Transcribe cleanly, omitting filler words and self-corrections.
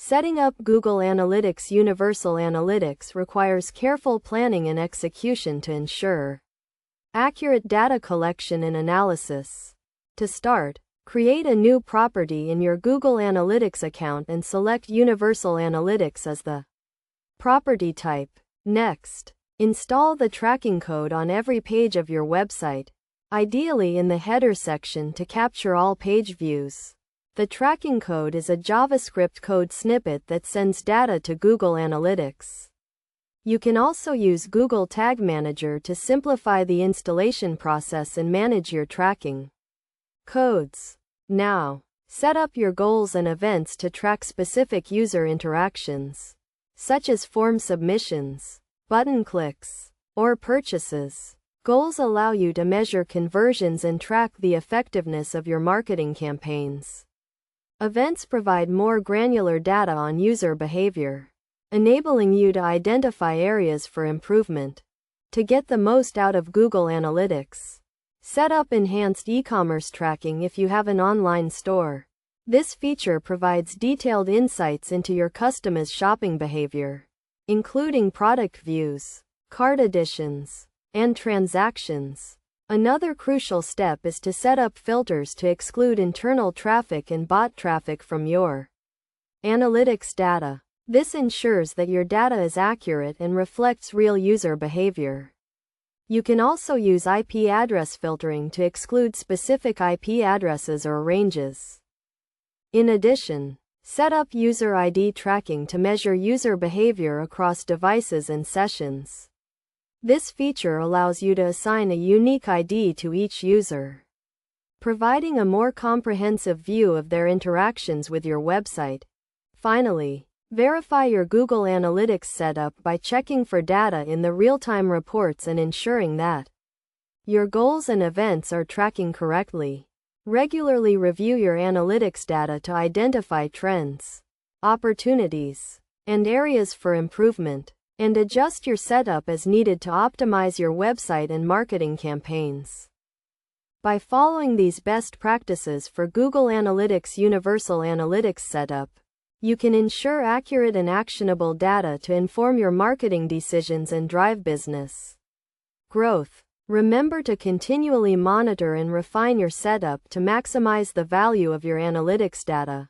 Setting up Google Analytics Universal Analytics requires careful planning and execution to ensure accurate data collection and analysis. To start, create a new property in your Google Analytics account and select Universal Analytics as the property type. Next, install the tracking code on every page of your website, ideally in the header section to capture all page views. The tracking code is a JavaScript code snippet that sends data to Google Analytics. You can also use Google Tag Manager to simplify the installation process and manage your tracking codes. Now, set up your goals and events to track specific user interactions, such as form submissions, button clicks, or purchases. Goals allow you to measure conversions and track the effectiveness of your marketing campaigns. Events provide more granular data on user behavior, enabling you to identify areas for improvement. To get the most out of Google Analytics, set up enhanced e-commerce tracking if you have an online store. This feature provides detailed insights into your customers' shopping behavior, including product views, cart additions, and transactions. Another crucial step is to set up filters to exclude internal traffic and bot traffic from your analytics data. This ensures that your data is accurate and reflects real user behavior. You can also use IP address filtering to exclude specific IP addresses or ranges. In addition, set up user ID tracking to measure user behavior across devices and sessions. This feature allows you to assign a unique ID to each user, providing a more comprehensive view of their interactions with your website. Finally, verify your Google Analytics setup by checking for data in the real-time reports and ensuring that your goals and events are tracking correctly. Regularly review your analytics data to identify trends, opportunities, and areas for improvement, and adjust your setup as needed to optimize your website and marketing campaigns. By following these best practices for Google Analytics Universal Analytics setup, you can ensure accurate and actionable data to inform your marketing decisions and drive business growth. Remember to continually monitor and refine your setup to maximize the value of your analytics data.